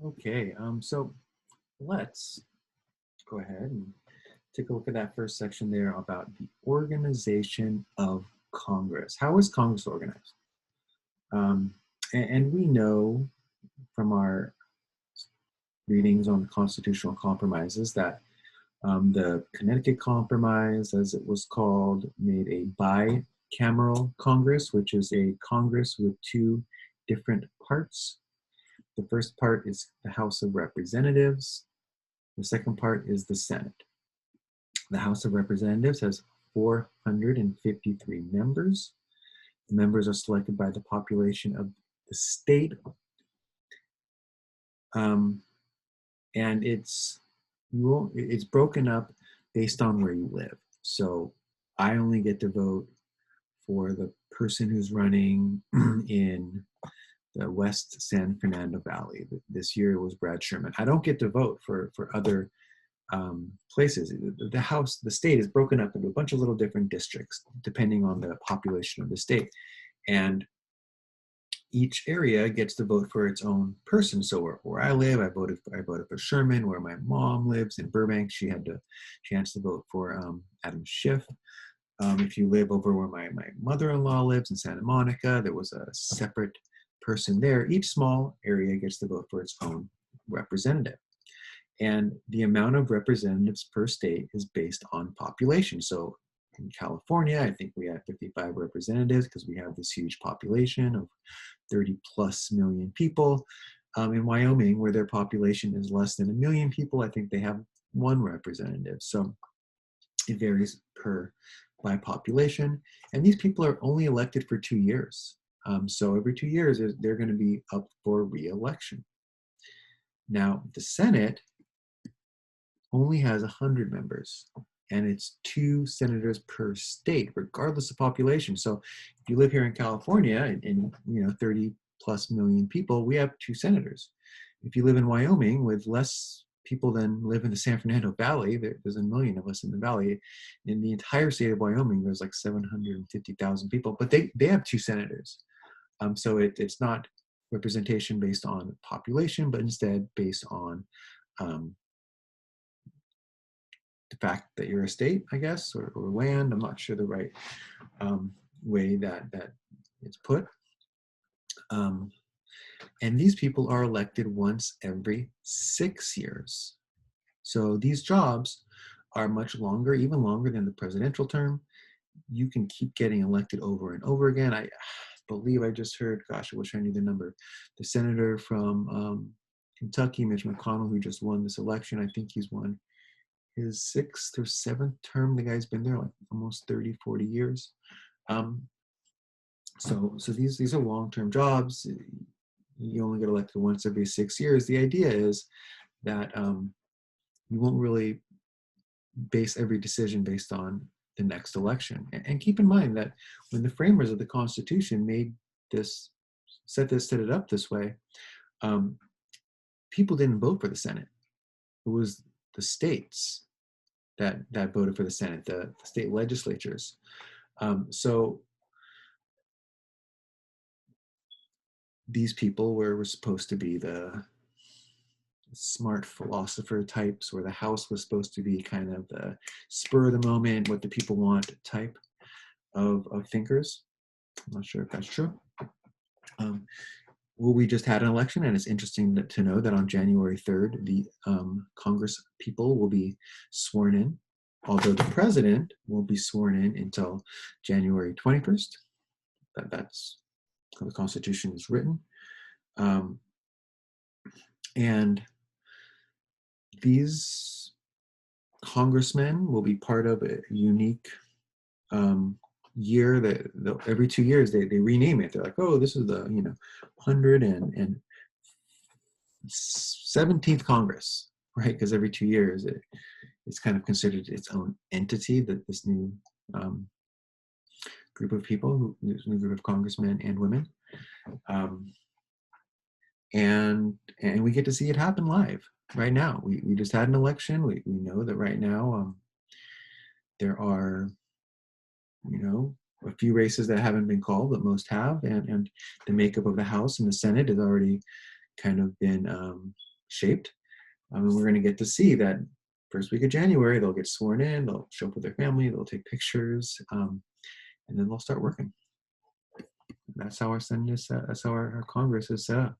Okay, so let's go ahead and take a look at that first section there about the organization of Congress. How is Congress organized? And we know from our readings on constitutional compromises that the Connecticut Compromise, as it was called, made a bicameral Congress, which is a Congress with two different parts. The first part is the House of Representatives. The second part is the Senate. The House of Representatives has 453 members. The members are selected by the population of the state. Um, and it's broken up based on where you live. So I only get to vote for the person who's running in the West San Fernando Valley. This year it was Brad Sherman. I don't get to vote for other places. The state is broken up into a bunch of little different districts depending on the population of the state, and each area gets to vote for its own person. So where I live, I voted for Sherman. Where my mom lives in Burbank, she has to vote for Adam Schiff. If you live over where my mother-in-law lives in Santa Monica, there was a separate person there. Each small area gets to vote for its own representative. And the amount of representatives per state is based on population. So in California, I think we have 55 representatives because we have this huge population of 30 plus million people. In Wyoming, where their population is less than 1 million people, I think they have one representative. So it varies by population. And these people are only elected for 2 years. So every 2 years, they're going to be up for re-election. Now, the Senate only has 100 members, and it's 2 senators per state, regardless of population. So if you live here in California and 30 plus million people, we have 2 senators. If you live in Wyoming with less people than live in the San Fernando Valley, there's 1 million of us in the valley. In the entire state of Wyoming, there's like 750,000 people, but they have 2 senators. So it's not representation based on population, but instead based on the fact that you're a state, I guess, or land. I'm not sure the right way that it's put. And these people are elected once every 6 years. So these jobs are much longer, even longer than the presidential term. You can keep getting elected over and over again. I believe I just heard, gosh, I wish I knew the number. The senator from Kentucky, Mitch McConnell, who just won this election, I think he's won his 6th or 7th term. The guy's been there like almost 30, 40 years. So these are long-term jobs. You only get elected once every 6 years. The idea is that you won't really base every decision based on the next election. And keep in mind that when the framers of the Constitution set it up this way, people didn't vote for the Senate. It was the states that voted for the Senate, the state legislatures. So these people were supposed to be the smart philosopher types, where the House was supposed to be kind of the spur of the moment, what the people want type of thinkers. I'm not sure if that's true. Well, we just had an election, and it's interesting to know that on January 3rd, the Congress people will be sworn in, although the president won't be sworn in until January 21st. That's how the Constitution is written. And these congressmen will be part of a unique year that every 2 years they rename it. They're like, oh, this is the 117th Congress, right? Because every 2 years it's kind of considered its own entity, that this new group of people, this new group of congressmen and women. And we get to see it happen live right now. We just had an election. We know that right now there are, a few races that haven't been called, but most have. And the makeup of the House and the Senate has already kind of been shaped. And we're going to get to see that first week of January, they'll get sworn in, they'll show up with their family, they'll take pictures, and then they'll start working. And that's how our Senate is set, that's how our Congress is set up.